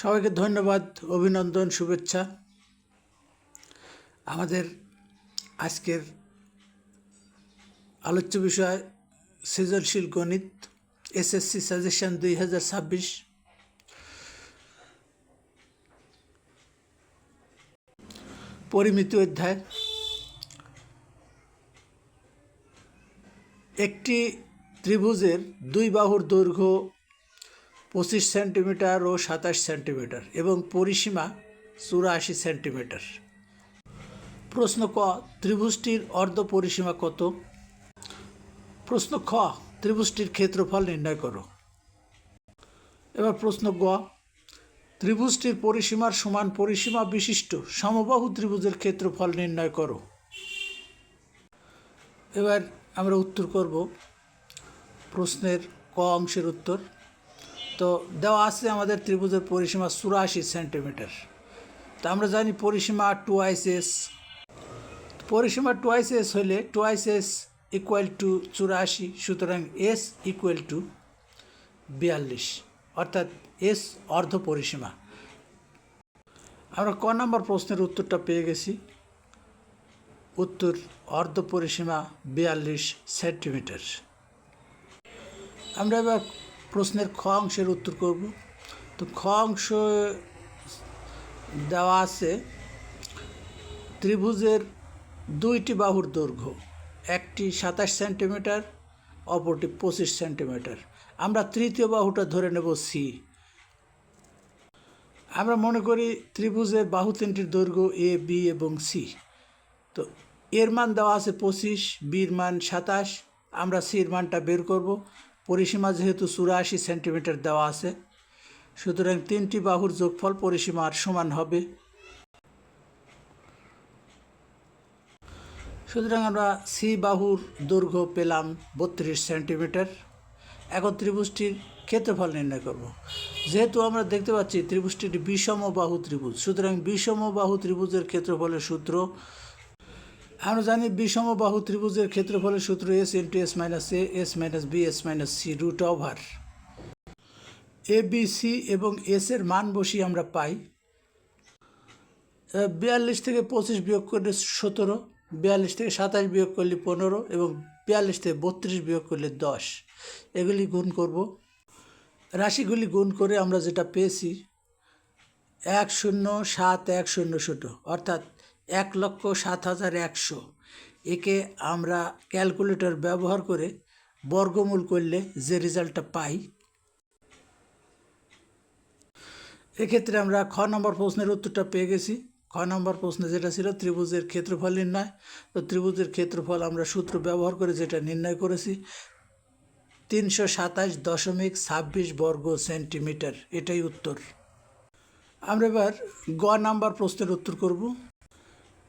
সবাইকে ধন্যবাদ, অভিনন্দন, শুভেচ্ছা। আমাদের আজকের আলোচ্য বিষয় সৃজনশীল গণিত এসএসসি সাজেশন 2026। পরিমিতি অধ্যায়। একটি ত্রিভুজের দুই বাহুর দৈর্ঘ্য 25 সেন্টিমিটার ও 27 সেন্টিমিটার এবং পরিসীমা 84 সেন্টিমিটার। প্রশ্ন ক, ত্রিভুজটির অর্ধ পরিসীমা কত? প্রশ্ন খ, ত্রিভুজটির ক্ষেত্রফল নির্ণয় করো। এবার প্রশ্ন গ, ত্রিভুজটির পরিসীমার সমান পরিসীমা বিশিষ্ট সমবাহু ত্রিভুজের ক্ষেত্রফল নির্ণয় করো। এবার আমরা উত্তর করব প্রশ্নের ক অংশের উত্তর। তো দেওয়া আছে আমাদের ত্রিভুজের পরিসীমা 84 সেন্টিমিটার। তা আমরা জানি পরিসীমা 2s। পরিসীমা 2s হলে 2s ইকুয়াল টু 84, সুতরাং s ইকুয়াল টু 42, অর্থাৎ s অর্ধ পরিসীমা। আমরা ক নম্বর প্রশ্নের উত্তরটা পেয়ে গেছি। উত্তর অর্ধ পরিসীমা 42 সেন্টিমিটার। আমরা এবার প্রশ্নের খ অংশের উত্তর করব। তো খ অংশ দেওয়া আছে ত্রিভুজের দুইটি বাহুর দৈর্ঘ্য, একটি 27 সেন্টিমিটার, অপরটি 25 সেন্টিমিটার। আমরা তৃতীয় বাহুটা ধরে নেব সি। আমরা মনে করি ত্রিভুজের বাহু তিনটির দৈর্ঘ্য এ, বি এবং সি। তো এর মান দেওয়া আছে 25, বির মান 27। আমরা সির মানটা বের করব। পরিসীমা যেহেতু 84 সেন্টিমিটার দেওয়া আছে, সুতরাং তিনটি বাহুর যোগফল পরিসীমার সমান হবে। সুতরাং আমরা সি বাহুর দৈর্ঘ্য পেলাম 32 সেন্টিমিটার। এখন ত্রিভুজটির ক্ষেত্রফল নির্ণয় করব। যেহেতু আমরা দেখতে পাচ্ছি ত্রিভুজটি একটি বিষম বাহু ত্রিভুজ, সুতরাং বিষম বাহু ত্রিভুজের ক্ষেত্রফলের সূত্র আমরা জানি। বিষম বাহু ত্রিভুজের ক্ষেত্রফলের সূত্র s into s minus a, s minus b, s minus c, root over a, b, c এবং এস এর মান বসিয়ে আমরা পাই 42 থেকে 25 বিয়োগ করলে 17, 42 থেকে 27 বিয়োগ করলে 15 এবং 42 থেকে 32 বিয়োগ করলে 10। এগুলি গুণ করব। রাশিগুলি গুণ করে আমরা যেটা পেয়েছি 107100, অর্থাৎ 1,07,100। একে আমরা ক্যালকুলেটর ব্যবহার করে বর্গমূল করলে যে রেজাল্টটা পাই, এক্ষেত্রে আমরা খ নম্বর প্রশ্নের উত্তরটা পেয়ে গেছি। খ নম্বর প্রশ্নে যেটা ছিল ত্রিভুজের ক্ষেত্রফল নির্ণয়, তো ত্রিভুজের ক্ষেত্রফল আমরা সূত্র ব্যবহার করে যেটা নির্ণয় করেছি 327.26 বর্গ সেন্টিমিটার। এটাই উত্তর। আমরা এবার গ নাম্বার প্রশ্নের উত্তর করব।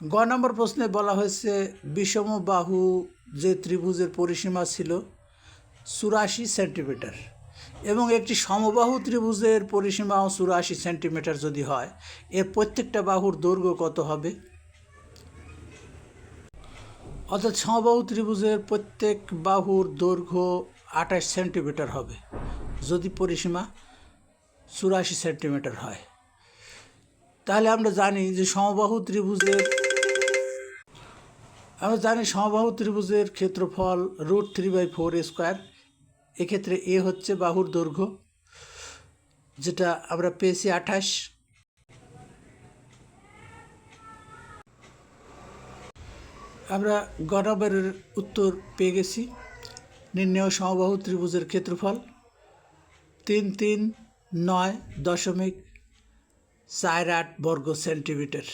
গ নম্বর প্রশ্নে বলা হয়েছে বিষম বাহু যে ত্রিভুজের পরিসীমা ছিল 84 সেন্টিমিটার এবং একটি সমবাহু ত্রিভুজের পরিসীমাও 84 সেন্টিমিটার যদি হয়, এর প্রত্যেকটা বাহুর দৈর্ঘ্য কত হবে? অর্থাৎ সমবাহু ত্রিভুজের প্রত্যেক বাহুর দৈর্ঘ্য 28 সেন্টিমিটার হবে যদি পরিসীমা 84 সেন্টিমিটার হয়। তাহলে আমরা জানি যে সমবাহু ত্রিভুজের ক্ষেত্রফল √3/4 স্কোয়ার। এক্ষেত্রে এ হচ্ছে বাহুর দৈর্ঘ্য, যেটা আমরা পেয়েছি 28। আমরা গ নম্বরের উত্তর পেয়ে গেছি। নির্ণেয় সমবাহু ত্রিভুজের ক্ষেত্রফল 339.48 বর্গ সেন্টিমিটার।